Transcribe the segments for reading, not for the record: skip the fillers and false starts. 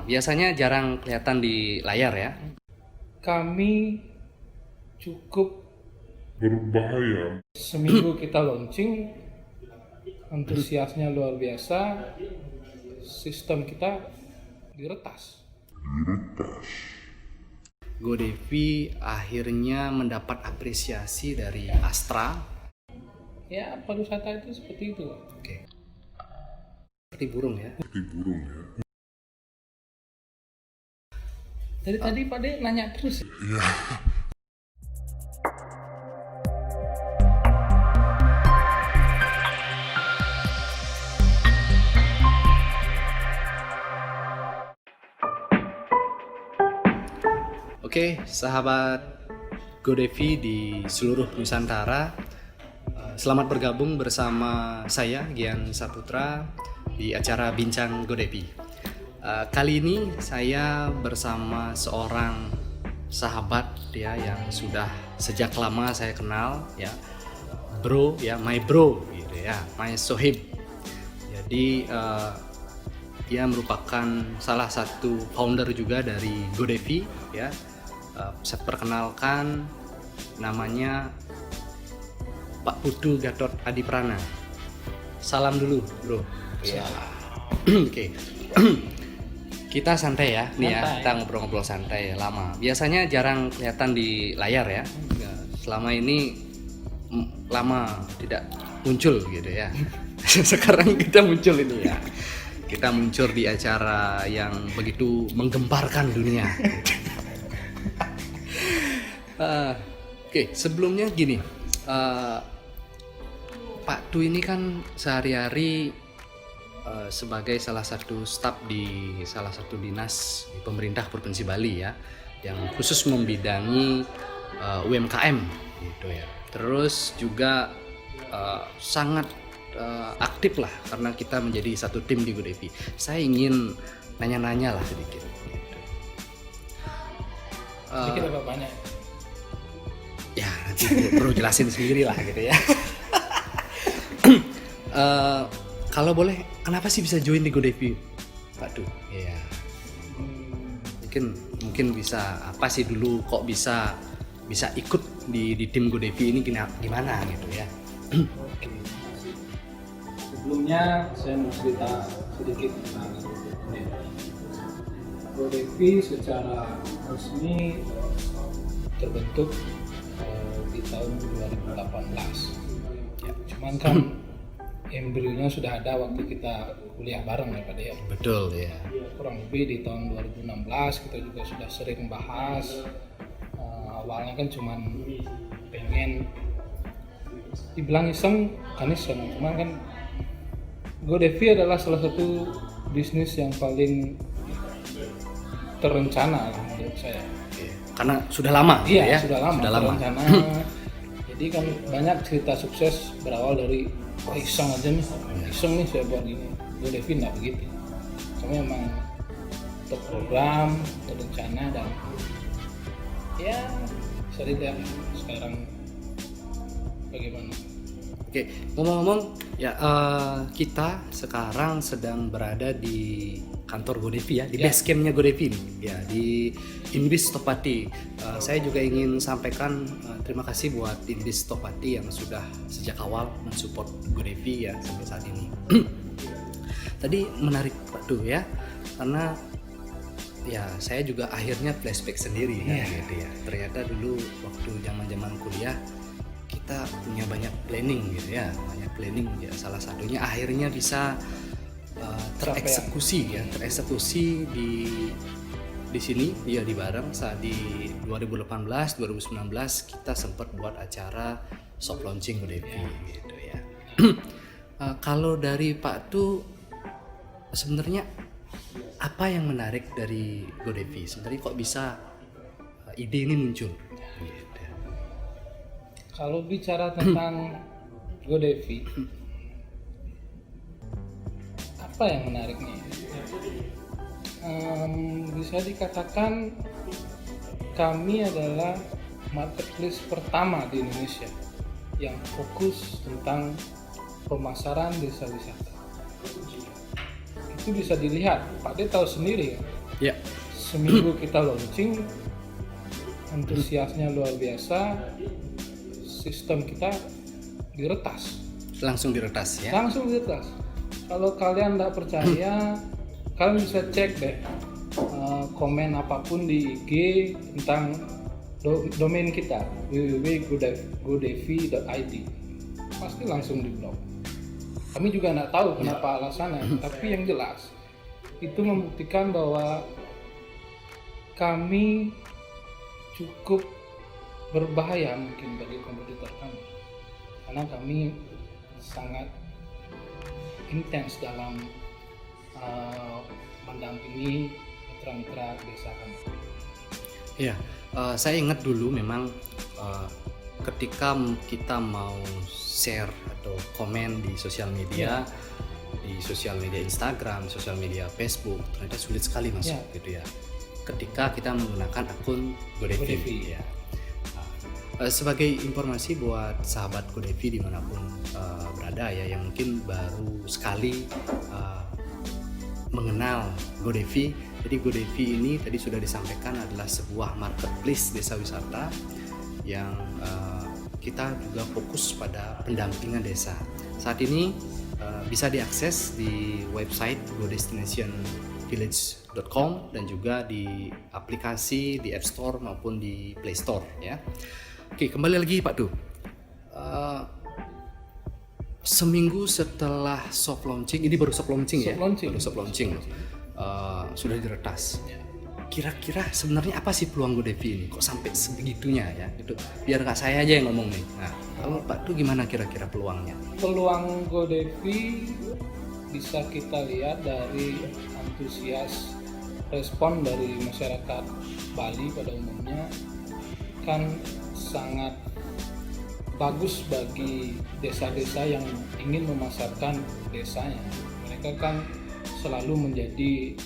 Biasanya jarang kelihatan di layar ya. Kami cukup berbahaya. seminggu kita launching, antusiasnya luar biasa, sistem kita diretas. GoDevi akhirnya mendapat apresiasi dari Astra. Ya, pariwisata itu seperti itu. Oke. Seperti burung ya. Seperti burung ya. Dari tadi Pak De nanya terus. Oke, sahabat GoDevi di seluruh Nusantara, selamat bergabung bersama saya Gian Saputra di acara Bincang GoDevi. Kali ini saya bersama seorang sahabat ya yang sudah sejak lama saya kenal ya, bro ya, my bro gitu ya, my sohib. Jadi dia merupakan salah satu founder juga dari GoDevi ya. Saya perkenalkan, namanya Pak Putu Gatot Adiprana. Salam dulu bro ya. Oke. Kita santai ya nih ya, kita ngobrol-ngobrol santai lama. Biasanya jarang kelihatan di layar ya. Selama ini lama tidak muncul gitu ya. Sekarang kita muncul ini ya. Kita muncul di acara yang begitu menggemparkan dunia. Oke, sebelumnya gini, Pak Tu ini kan sehari-hari sebagai salah satu staf di salah satu dinas di pemerintah Provinsi Bali ya, yang khusus membidangi UMKM gitu ya. Terus juga sangat aktif lah karena kita menjadi satu tim di GoDevi. Saya ingin nanya-nanya lah sedikit. Sedikit apa banyak? Ya nanti bro jelasin sendiri lah gitu ya. Kalau boleh, kenapa sih bisa join di GoDevi, Pak Du? Ya, mungkin bisa apa sih dulu kok bisa ikut di tim GoDevi ini gimana gitu ya? Oke. Sebelumnya saya mau cerita sedikit tentang GoDevi. GoDevi secara resmi terbentuk di tahun 2018. Ya, cuman kan embrionya sudah ada waktu kita kuliah bareng ya Pak De. Betul ya. Kurang lebih di tahun 2016 kita juga sudah sering bahas. Awalnya kan cuman pengen dibilang iseng, cuman kan GoDevi adalah salah satu bisnis yang paling terencana lah menurut saya. Karena sudah lama Iya, ya. sudah lama. Terencana. Jadi kan banyak cerita sukses berawal dari iseng aja nih, iseng nih saya buat gini. GoDevi nggak begitu. Kami memang terprogram, terencana dan ya bisa dilihat sekarang bagaimana. Oke, ngomong-ngomong ya, kita sekarang sedang berada di kantor GoDevi ya, di base campnya GoDevi nih, ya di Inbis Topati. Saya juga ingin sampaikan terima kasih buat Inbis Topati yang sudah sejak awal mensupport GoDevi ya sampai saat ini. Tadi menarik Pak Du ya, karena ya saya juga akhirnya flashback sendiri gitu ya. Ternyata dulu waktu zaman kuliah kita punya banyak planning gitu ya, salah satunya akhirnya bisa tereksekusi di sini ya, di Bareng saat di 2018 2019 kita sempat buat acara soft launching GoDevi gitu ya. Kalau dari Pak Tu sebenarnya apa yang menarik dari GoDevi? Sebenarnya kok bisa ide ini muncul? Gitu. Kalau bicara tentang GoDevi, apa yang menariknya? Bisa dikatakan kami adalah marketplace pertama di Indonesia yang fokus tentang pemasaran desa wisata. Itu bisa dilihat, Pak De tahu sendiri ya, Ya, Seminggu kita launching, antusiasnya luar biasa, sistem kita diretas, langsung diretas ya. langsung diretas. Kalau kalian tidak percaya, kalian bisa cek deh komen apapun di IG tentang domain kita www.godevi.id, pasti langsung diblok. Kami juga nggak tahu kenapa alasannya, tapi yang jelas itu membuktikan bahwa kami cukup berbahaya mungkin bagi kompetitor kami, karena kami sangat intens dalam mendampingi mitra-mitra desa kami. Iya, saya ingat dulu memang ketika kita mau share atau komen di sosial media, di sosial media Instagram, sosial media Facebook, ternyata sulit sekali masuk gitu ya. Ketika kita menggunakan akun Godevi. Godevi. Ya. Sebagai informasi buat sahabat Godevi dimanapun berada ya, yang mungkin baru sekali mengenal Godevi. Jadi Godevi ini tadi sudah disampaikan adalah sebuah marketplace desa wisata yang kita juga fokus pada pendampingan desa. Saat ini bisa diakses di website godestinationvillage.com dan juga di aplikasi di App Store maupun di Play Store ya. Oke, kembali lagi Pak Du. Seminggu setelah soft launching, ini baru soft launching ya? Baru soft launching. Sudah diretas. Kira-kira sebenarnya apa sih peluang Godevi ini? Kok sampai sebegitunya ya? Gitu. Biar nggak saya aja yang ngomong nih. Nah, kalau Pak Du gimana kira-kira peluangnya? Peluang Godevi bisa kita lihat dari antusias respon dari masyarakat Bali pada umumnya, kan sangat bagus bagi desa-desa yang ingin memasarkan desanya. Mereka kan selalu menjadi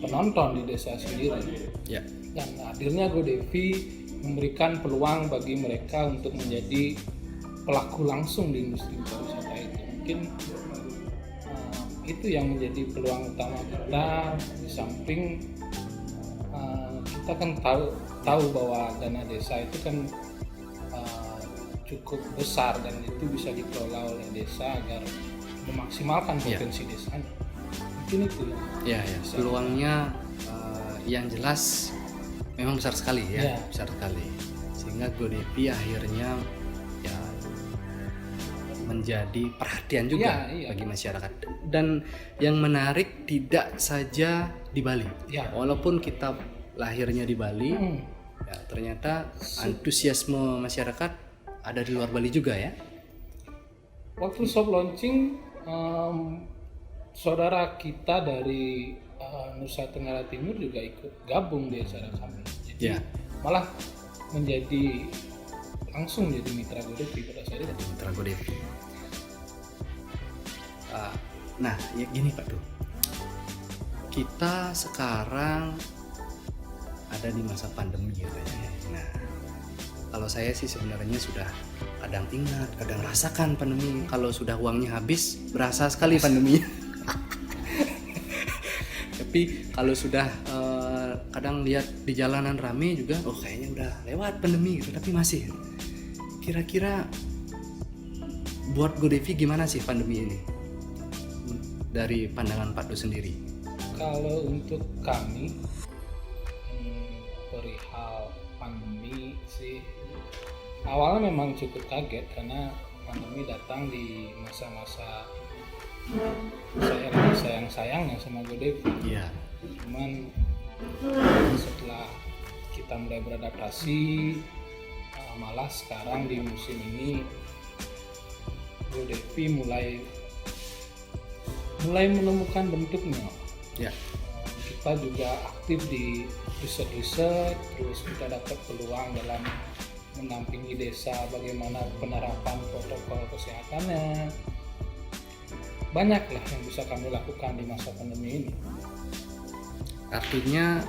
penonton di desa sendiri. Ya. Dan hadirnya Godevi memberikan peluang bagi mereka untuk menjadi pelaku langsung di industri pariwisata itu. Mungkin itu yang menjadi peluang utama kita. Di samping kita kan tahu bahwa dana desa itu kan cukup besar dan itu bisa dikelola oleh desa agar memaksimalkan potensi desanya. Mungkin itu ya. Peluangnya yang jelas memang besar sekali ya, besar sekali. Sehingga Godevi akhirnya ya menjadi perhatian juga bagi masyarakat. Dan yang menarik tidak saja di Bali. Walaupun kita lahirnya di Bali, ya, ternyata antusiasme masyarakat ada di luar Bali juga ya. Waktu soft launching, saudara kita dari Nusa Tenggara Timur juga ikut gabung di acara kami. Jadi malah menjadi langsung jadi mitra Godevi pada saat itu. Mitra Godevi. Nah, ya gini Pak Du. Kita sekarang ada di masa pandemi katanya. Nah, kalau saya sih sebenarnya sudah kadang ingat, kadang rasakan pandemi. Kalau sudah uangnya habis, berasa sekali pandemi. Tapi kalau sudah kadang lihat di jalanan rame juga, oh kayaknya udah lewat pandemi gitu. Tapi masih. Kira-kira buat Godevi gimana sih pandemi ini? Dari pandangan Pak Du sendiri. Kalau untuk kami perihal pandemi sih awalnya memang cukup kaget karena pandemi datang di masa-masa saya lagi sayang-sayangnya sama Godevi. Iya. Cuman setelah kita mulai beradaptasi, malah sekarang di musim ini Godevi mulai menemukan bentuknya. Ya. Kita juga aktif di riset-riset, terus kita dapat peluang dalam mendampingi desa bagaimana penerapan protokol kesehatannya. Banyaklah yang bisa kami lakukan di masa pandemi ini. Artinya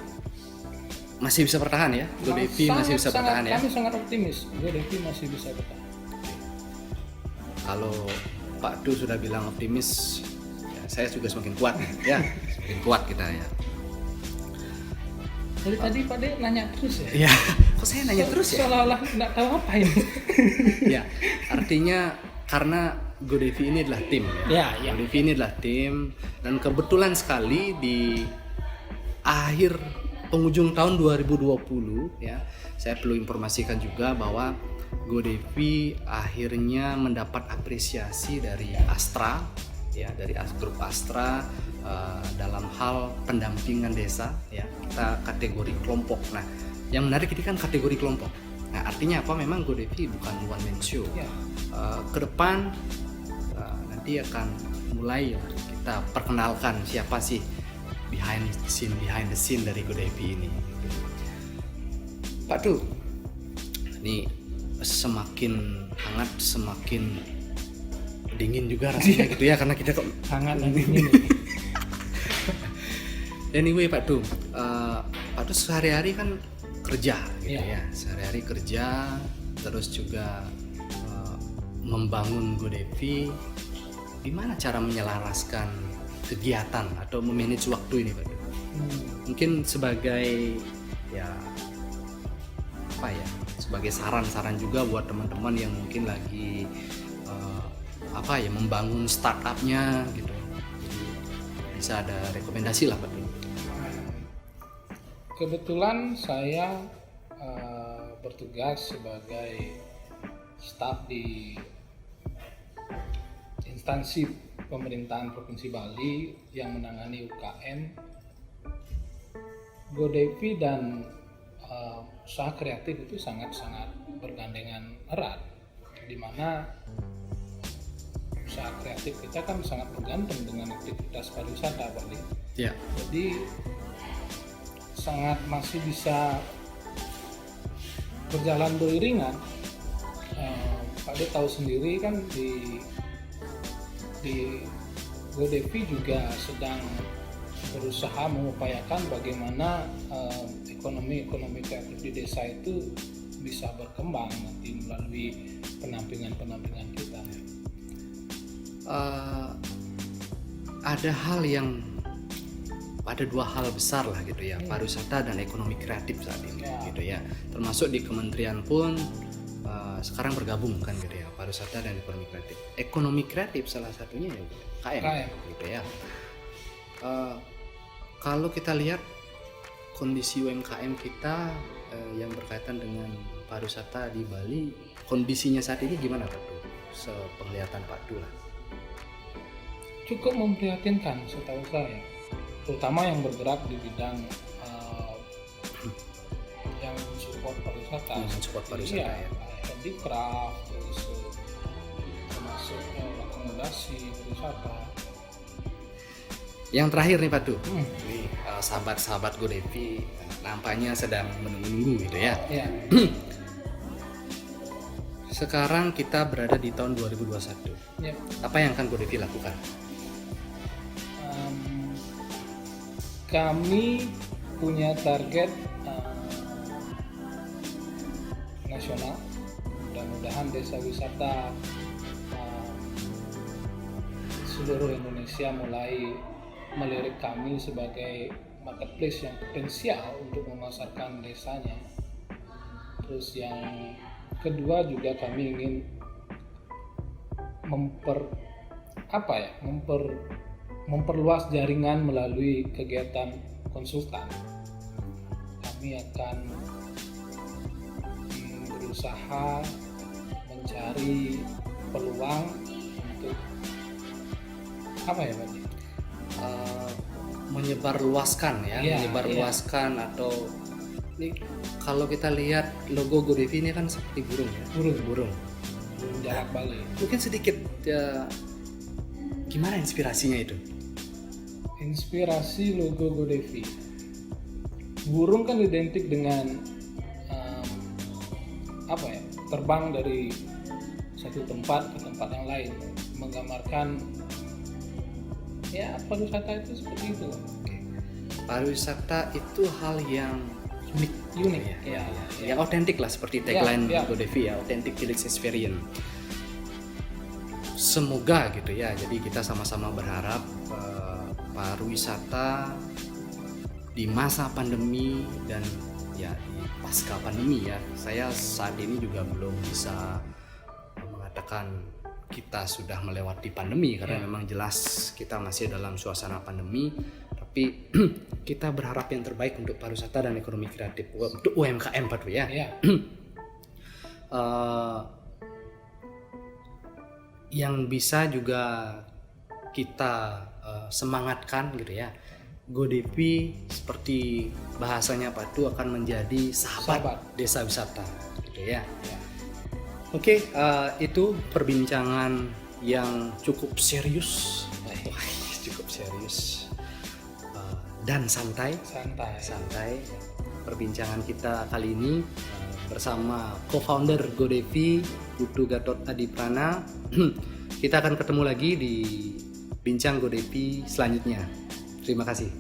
masih bisa bertahan ya? Godevi masih bisa bertahan ya? Kami sangat optimis, Godevi masih bisa bertahan. Kalau Pak Du sudah bilang optimis, ya saya juga semakin kuat ya, semakin kuat kita ya. Dari tadi Pak De nanya terus ya? Ya, kok saya nanya terus ya? Seolah-olah nggak tahu apa ini. Ya, artinya karena GoDevi ini adalah tim ya. Ya. GoDevi ini adalah tim, dan kebetulan sekali di akhir penghujung tahun 2020 ya, saya perlu informasikan juga bahwa GoDevi akhirnya mendapat apresiasi dari Astra ya, dari grup Astra dalam hal pendampingan desa ya. Kita kategori kelompok. Nah, yang menarik ini kan kategori kelompok. Nah, artinya apa? Memang GoDevi bukan one man show. Ya. Ke depan nanti akan mulai kita perkenalkan siapa sih behind the scene dari GoDevi ini. Pak Du, ini semakin hangat, semakin dingin juga rasanya gitu ya, karena kita kok Hangat dan dingin. anyway Pak Du, Pak Du sehari-hari kan kerja gitu Iya. ya, sehari-hari kerja, terus juga membangun GoDevi. Gimana cara menyelaraskan kegiatan atau memanage waktu ini Pak Du? Mungkin sebagai ya apa ya, sebagai saran-saran juga buat teman-teman yang mungkin lagi apa ya, membangun startupnya gitu. Jadi bisa ada rekomendasi lah Pak Du. Kebetulan saya bertugas sebagai staf di instansi pemerintahan Provinsi Bali yang menangani UKM, GoDevi dan usaha kreatif itu sangat-sangat bergandengan erat, di mana usaha kreatif kita kan sangat bergantung dengan aktivitas pariwisata, Pak Li. Ya. Jadi sangat masih bisa berjalan beriringan. Pak De tahu sendiri kan di GoDevi juga sedang berusaha mengupayakan bagaimana ekonomi kreatif di desa itu bisa berkembang nanti melalui pendampingan kita. Ada dua hal besar lah gitu ya, pariwisata dan ekonomi kreatif saat ini gitu ya. Termasuk di kementerian pun sekarang bergabung kan gitu ya, pariwisata dan ekonomi kreatif. Ekonomi kreatif salah satunya ya KM gitu ya. Kalau kita lihat kondisi UMKM kita yang berkaitan dengan pariwisata di Bali, kondisinya saat ini gimana Pak Du? Sepenglihatan Pak Du lah. Cukup memprihatinkan setahu saya, terutama yang bergerak di bidang yang support pariwisata. Iya, ya. Handicraft, terus termasuk akomodasi pariwisata. Yang terakhir nih Pak Du, ini sahabat-sahabat GoDevi nampaknya sedang menunggu gitu ya. Ya. Sekarang kita berada di tahun 2021. Ya. Apa yang akan GoDevi lakukan? Kami punya target nasional. Mudah-mudahan desa wisata seluruh Indonesia mulai melirik kami sebagai marketplace yang potensial untuk memasarkan desanya. Terus yang kedua juga kami ingin memperluas jaringan melalui kegiatan konsultan. Kami akan berusaha mencari peluang untuk menyebarluaskan ya, menyebarluaskan atau ini kalau kita lihat logo GoDevi ini kan seperti burung ya, burung jalak Bali. Mungkin sedikit ya, gimana inspirasinya itu? Inspirasi logo GoDevi, burung kan identik dengan terbang dari satu tempat ke tempat yang lain, menggambarkan ya pariwisata itu seperti itu. Pariwisata itu hal yang unik ya. Yang otentik lah, seperti tagline ya. GoDevi ya, authentic village experience. Semoga gitu ya, jadi kita sama-sama berharap pariwisata di masa pandemi dan ya di pasca pandemi ya. Saya saat ini juga belum bisa mengatakan kita sudah melewati pandemi karena memang jelas kita masih dalam suasana pandemi, tapi kita berharap yang terbaik untuk pariwisata dan ekonomi kreatif untuk UMKM Pak Dwi ya. Ya. Yang bisa juga kita semangatkan gitu ya, GoDevi seperti bahasanya Pak Tu akan menjadi sahabat desa wisata gitu ya. Oke, itu perbincangan yang cukup serius, cukup serius dan santai. Perbincangan kita kali ini bersama co-founder GoDevi, Putu Gatot Adiprana. Kita akan ketemu lagi di Bincang GoDevi selanjutnya. Terima kasih.